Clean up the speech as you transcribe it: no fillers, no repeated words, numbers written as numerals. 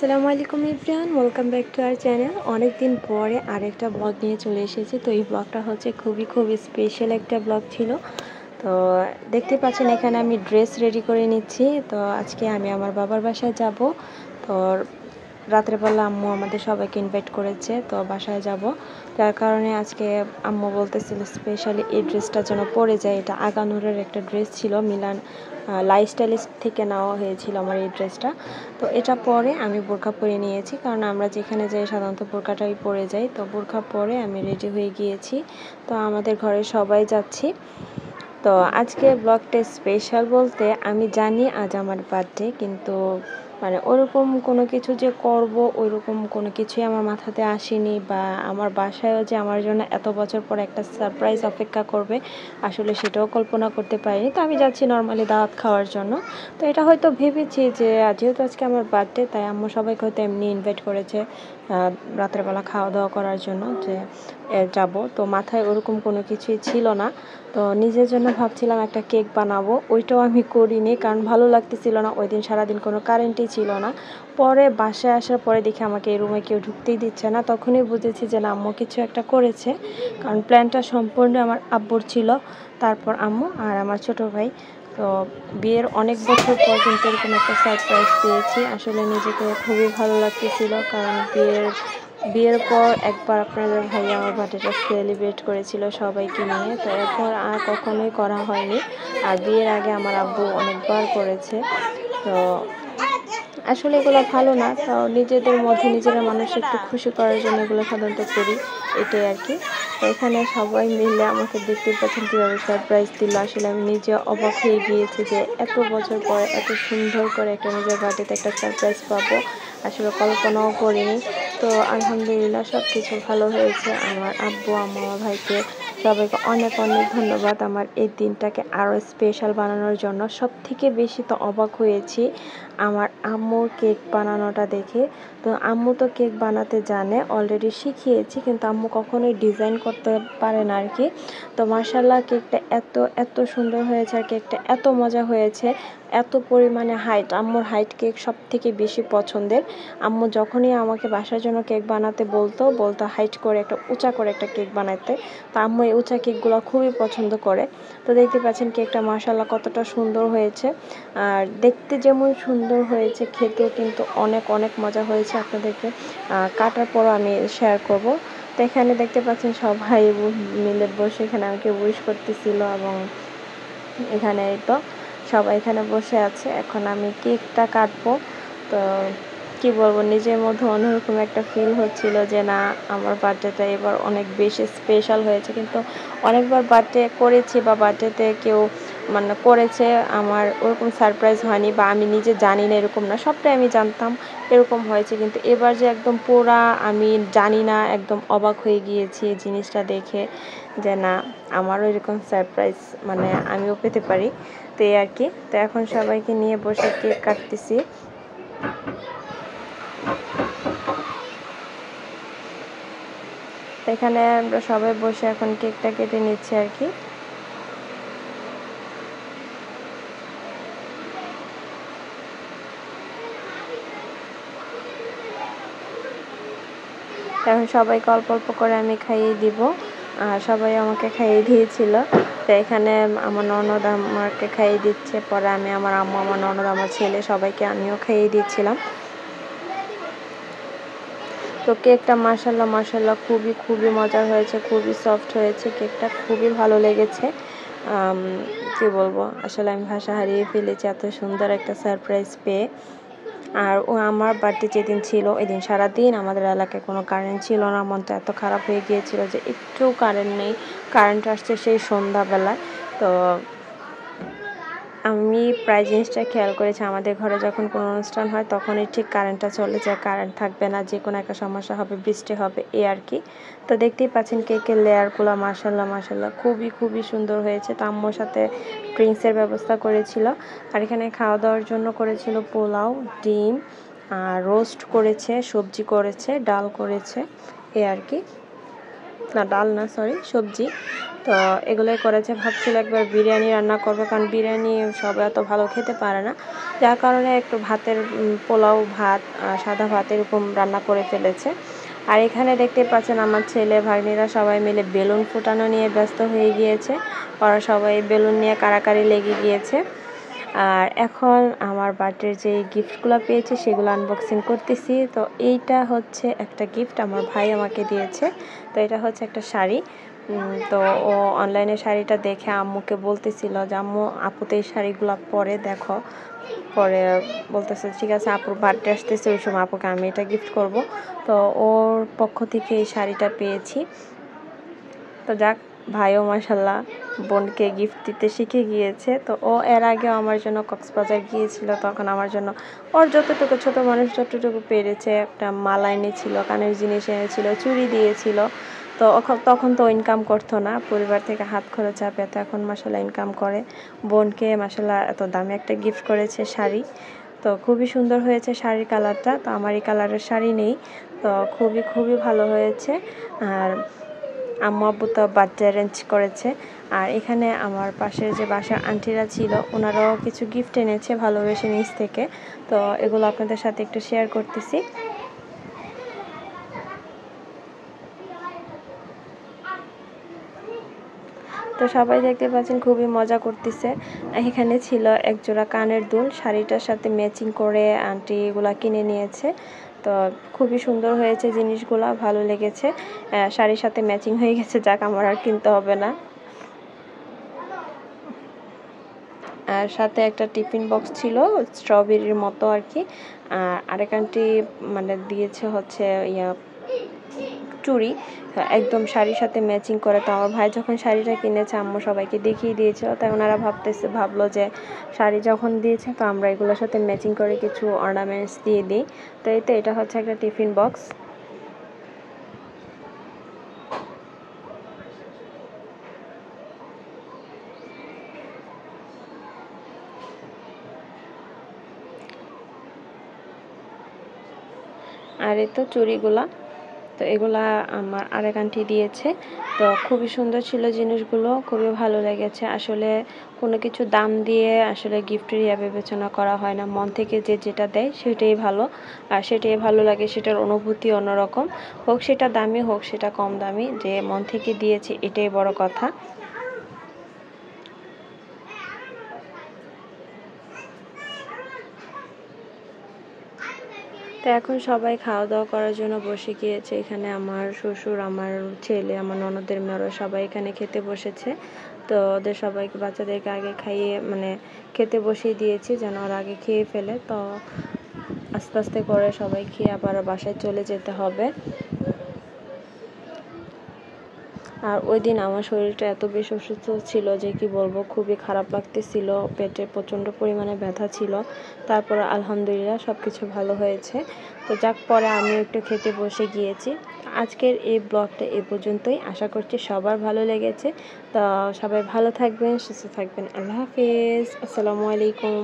আসসালামু আলাইকুম everyone, welcome back to our channel. অনেক দিন পরে আরেকটা ব্লগ নিয়ে চলে এসেছি। তো এই ব্লগটা হচ্ছে খুবই স্পেশাল একটা ব্লগ ছিল। তো দেখতে পাচ্ছেন এখানে আমি ড্রেস রেডি করে নিচ্ছি। তো আজকে আমি আমার বাবার বাসায় যাব। তো রাত্রেবেলা আম্মু আমাদের সবাইকে ইনভাইট করেছে, তো বাসায় যাব। যার কারণে আজকে আম্মু বলতেছিল স্পেশালি এই ড্রেসটা যেন পরে যায়। এটা আগানুরের একটা ড্রেস ছিল, মিলান লাইফস্টাইলিস্ট থেকে নেওয়া হয়েছিল আমার এই ড্রেসটা। তো এটা পরে আমি বোরখা পরে নিয়েছি, কারণ আমরা যেখানে যাই সাধারণত বোরখাটাই পরে যাই। তো বোরখা পরে আমি রেডি হয়ে গিয়েছি। তো আমাদের ঘরে সবাই যাচ্ছি। তো আজকে ব্লগটা স্পেশাল বলতে, আমি জানি আজ আমার বার্থডে, কিন্তু মানে ওরকম কোনো কিছু যে করব ওইরকম কোনো কিছুই আমার মাথাতে আসেনি, বা আমার বাসায়ও যে আমার জন্য এত বছর পর একটা সারপ্রাইজ অপেক্ষা করবে আসলে সেটাও কল্পনা করতে পারিনি। তো আমি যাচ্ছি নর্মালি দাওয়াত খাওয়ার জন্য। তো এটা হয়তো ভেবেছি যে যেহেতু আজকে আমার বার্থডে, তাই আম্মু সবাইকে হয়তো এমনি ইনভাইট করেছে রাত্রেবেলা খাওয়া দাওয়া করার জন্য, যে যাব। তো মাথায় ওরকম কোনো কিছুই ছিল না। তো নিজের জন্য ভাবছিলাম একটা কেক বানাবো, ওইটাও আমি করিনি, কারণ ভালো লাগতেছিল না। ওই দিন সারাদিন কোনো কারেন্টই ছিল না। পরে বাসায় আসার পরে দেখি আমাকে এই রুমে কেউ ঢুকতেই দিচ্ছে না। তখনই বুঝেছি যে না, আম্মু কিছু একটা করেছে, কারণ প্ল্যানটা সম্পূর্ণ আমার আব্বুর ছিল, তারপর আম্মু আর আমার ছোট ভাই। তো বিয়ের অনেক বছর পর কিন্তু এরকম একটা সারপ্রাইজ পেয়েছি। আসলে নিজেকে খুবই ভালো লাগতেছিল, কারণ বিয়ের পর একবার আপনাদের ভাই আমার বার্থডেটা সেলিব্রেট করেছিল সবাইকে নিয়ে। তো এরপর আর কখনোই করা হয়নি। আর বিয়ের আগে আমার আব্বু অনেকবার করেছে। তো আসলে এগুলো ভালো না, তো নিজেদের মধ্যে নিজেরা মানুষ একটু খুশি করার জন্য এগুলো সাধারণত করি, এটাই আর কি। তো এখানে সবাই মিলে আমাকে দেখতে পাচ্ছেন কীভাবে সারপ্রাইজ দিল। আসলে আমি নিজে অবাক হয়ে গিয়েছি যে এত বছর পরে এত সুন্দর করে একটা নিজের বার্থডেতে একটা সারপ্রাইজ পাবো, আসলে কল্পনাও করিনি। তো আলহামদুলিল্লাহ সব কিছু ভালো হয়েছে। আমার আব্বু আম্মা আমার ভাইকে সবাইকে অনেক ধন্যবাদ আমার এই দিনটাকে আরও স্পেশাল বানানোর জন্য। সবথেকে বেশি তো অবাক হয়েছি আমার আম্মুর কেক বানানোটা দেখে। তো আম্মু তো কেক বানাতে জানে, অলরেডি শিখিয়েছি, কিন্তু আম্মু কখনোই ডিজাইন করতে পারে না আর কি। তো মাশাআল্লাহ কেকটা এত সুন্দর হয়েছে, আর কেকটা এত মজা হয়েছে, এত পরিমাণে হাইট। আম্মুর হাইট কেক সব থেকে বেশি পছন্দের। আম্মু যখনই আমাকে বাসার জন্য কেক বানাতে বলতো হাইট করে একটা উঁচা করে একটা কেক বানাতে। তো আম্মু এই উঁচা কেকগুলো খুবই পছন্দ করে। তো দেখতে পাচ্ছেন কেকটা মাশাআল্লাহ কতটা সুন্দর হয়েছে। আর দেখতে যেমন সুন্দর হয়েছে, খেতেও কিন্তু অনেক মজা হয়েছে। আপনাদেরকে কাটার পরও আমি শেয়ার করব। তো এখানে দেখতে পাচ্ছেন সবাই মিলে বসে এখানে আমাকে উইশ করতেছিল, এবং এখানে তো সবাই এখানে বসে আছে। এখন আমি কেকটা কাটবো। তো কি বলবো, নিজের মধ্যে অন্যরকম একটা ফিল হচ্ছিল যে না, আমার বার্থডেটা এবার অনেক বেশি স্পেশাল হয়েছে। কিন্তু অনেকবার বার্থডে করেছি, বা বার্থডেতে কেউ মানে করেছে, আমার ওরকম সারপ্রাইজ হয়নি, বা আমি নিজে জানি না এরকম না, সবটাই আমি জানতাম এরকম হয়েছে। কিন্তু এবার যে একদম পুরা আমি জানি না, একদম অবাক হয়ে গিয়েছি এই জিনিসটা দেখে, যে না, আমারও এরকম সারপ্রাইজ মানে আমিও পেতে পারি। তো এই আর কি। তো এখন সবাইকে নিয়ে বসে কেক কাটতেছি। এখানে আমরা সবাই বসে এখন কেকটা কেটে নিচ্ছি আর কি। এখন সবাইকে অল্প করে আমি খাইয়ে দিব, আর সবাই আমাকে খাইয়ে দিয়েছিল। তো এখানে আমার ননদ আমাকে খাইয়ে দিচ্ছে, পরে আমি আমার আম্মু, আমার ননদ, আমার ছেলে সবাইকে আমিও খাইয়ে দিচ্ছিলাম। তো কেকটা মাশাআল্লাহ খুবই মজার হয়েছে, খুবই সফট হয়েছে কেকটা, খুবই ভালো লেগেছে। কি বলবো, আসলে আমি ভাষা হারিয়ে ফেলেছি এত সুন্দর একটা সারপ্রাইজ পেয়ে। আর আমার বার্থডে যেদিন ছিল ওই দিন সারাদিন আমাদের এলাকায় কোনো কারেন্ট ছিল না। মনটা এত খারাপ হয়ে গিয়েছিল যে একটু কারেন্ট নেই। কারেন্ট আসছে সেই সন্ধ্যাবেলায়। তো আমি প্রায় জিনিসটা খেয়াল করেছি, আমাদের ঘরে যখন কোনো অনুষ্ঠান হয় তখনই ঠিক কারেন্টটা চলে যায়, কারেন্ট থাকবে না, যে কোনো একটা সমস্যা হবে, বৃষ্টি হবে, এই আর কি। তো দেখতেই পাচ্ছেন কেকের লেয়ারগুলো মাশাআল্লাহ খুবই সুন্দর হয়েছে। তো আম্মুর সাথে ড্রিঙ্কসের ব্যবস্থা করেছিল। আর এখানে খাওয়া দাওয়ার জন্য করেছিল পোলাও, ডিম, আর রোস্ট করেছে, সবজি করেছে, ডাল করেছে, এই আর কি। না, ডাল না, সরি, সবজি। তো এগুলোই করেছে। ভাবছিল একবার বিরিয়ানি রান্না করবে, কারণ বিরিয়ানি সবাই এত ভালো খেতে পারে না, যার কারণে একটু ভাতের পোলাও ভাত সাদা ভাত এরকম রান্না করে ফেলেছে। আর এখানে দেখতে পাচ্ছেন আমার ছেলে ভাগ্নিরা সবাই মিলে বেলুন ফুটানো নিয়ে ব্যস্ত হয়ে গিয়েছে। ওরা সবাই বেলুন নিয়ে কাড়াকাড়ি লেগে গিয়েছে। আর এখন আমার বার্থডের যে গিফটগুলো পেয়েছি সেগুলো আনবক্সিং করতেছি। তো এইটা হচ্ছে একটা গিফট আমার ভাই আমাকে দিয়েছে। তো এটা হচ্ছে একটা শাড়ি। তো ও অনলাইনে শাড়িটা দেখে আম্মুকে বলতেছিল যে আম্মু আপু তো এই শাড়িগুলো পরে দেখো, পরে বলতেছে ঠিক আছে আপুর বার্থডে আসতেছে ওই সময় আপুকে আমি এটা গিফট করব। তো ওর পক্ষ থেকে এই শাড়িটা পেয়েছি। তো যাক, ভাইও মাশাল্লাহ বোনকে গিফট দিতে শিখে গিয়েছে। তো ও এর আগেও আমার জন্য কক্সবাজার গিয়েছিল, তখন আমার জন্য ওর যতটুকু ছোটো মানুষ যতটুকু পেরেছে, একটা মালা এনেছিল, কানের জিনিস এনেছিল, চুড়ি দিয়েছিল। তো তখন তো ইনকাম করতো না, পরিবার থেকে হাত খরচ চাপে, তো এখন মাশাল্লাহ ইনকাম করে। বোনকে মাশাল্লাহ এত দামি একটা গিফট করেছে শাড়ি। তো খুবই সুন্দর হয়েছে শাড়ির কালারটা। তো আমার এই কালারের শাড়ি নেই, তো খুবই ভালো হয়েছে। আর আম্মু আব্বু তো বার্থডে অ্যারেঞ্জ করেছে। আর এখানে আমার পাশের যে বাসার আন্টিরা ছিল ওনারাও কিছু গিফট এনেছে ভালোবেসে নিজ থেকে। তো এগুলো আপনাদের সাথে একটু শেয়ার করতেছি। তো সবাই দেখতে পাচ্ছেন খুবই মজা করতেছে। এখানে ছিল এক জোড়া কানের দুল, শাড়িটার সাথে ম্যাচিং করে আন্টি এগুলা কিনে নিয়েছে। তো খুবই সুন্দর হয়েছে জিনিসগুলো, ভালো লেগেছে, শাড়ির সাথে ম্যাচিং হয়ে গেছে, যাক আমার আর কিনতে হবে না। আর সাথে একটা টিফিন বক্স ছিল স্ট্রবেরির মতো আর কি। আরেক আন্টি মানে দিয়েছে হচ্ছে চুড়ি, একদম শাড়ির সাথে ম্যাচিং করে। তো আমার ভাই যখন শাড়িটা কিনেছে আম্মু সবাইকে দেখিয়ে দিয়েছিল, তাই ওনারা ভাবলো যে শাড়ি যখন দিয়েছে তো আমরা এগুলোর সাথে ম্যাচিং করে কিছু অর্নামেন্টস দিয়ে দিই। তো এই তো এটা হচ্ছে একটা টিফিন বক্স। আর এই তো চুড়িগুলা, তো এগুলা আমার আরেক আন্টি দিয়েছে। তো খুবই সুন্দর ছিল জিনিসগুলো, খুবই ভালো লেগেছে। আসলে কোনো কিছু দাম দিয়ে আসলে গিফটের বিবেচনা করা হয় না, মন থেকে যেটা দেয় সেটাই ভালো, আর সেটাই ভালো লাগে, সেটার অনুভূতি অন্যরকম। হোক সেটা দামি হোক সেটা কম দামি, যে মন থেকে দিয়েছে এটাই বড় কথা। তো এখন সবাই খাওয়া দাওয়া করার জন্য বসে গিয়েছে। এখানে আমার শ্বশুর, আমার ছেলে, আমার ননদের মেয়েরা সবাই এখানে খেতে বসেছে। তো ওদের সবাইকে বাচ্চাদেরকে আগে খাইয়ে মানে খেতে বসিয়ে দিয়েছি যেন ওরা আগে খেয়ে ফেলে। তো আস্তে আস্তে করে সবাই খেয়ে আবার বাসায় চলে যেতে হবে। আর ওই দিন আমার শরীরটা এত বেশি অসুস্থ ছিল যে কি বলবো, খুবই খারাপ লাগতেছিল, পেটে প্রচণ্ড পরিমাণে ব্যথা ছিল। তারপর আলহামদুলিল্লাহ সব কিছু ভালো হয়েছে। তো যাক, পরে আমিও একটু খেতে বসে গিয়েছি। আজকের এই ব্লগটা এ পর্যন্তই, আশা করছি সবার ভালো লেগেছে। তো সবাই ভালো থাকবেন, সুস্থ থাকবেন। আল্লাহ হাফিজ, আসসালামু আলাইকুম।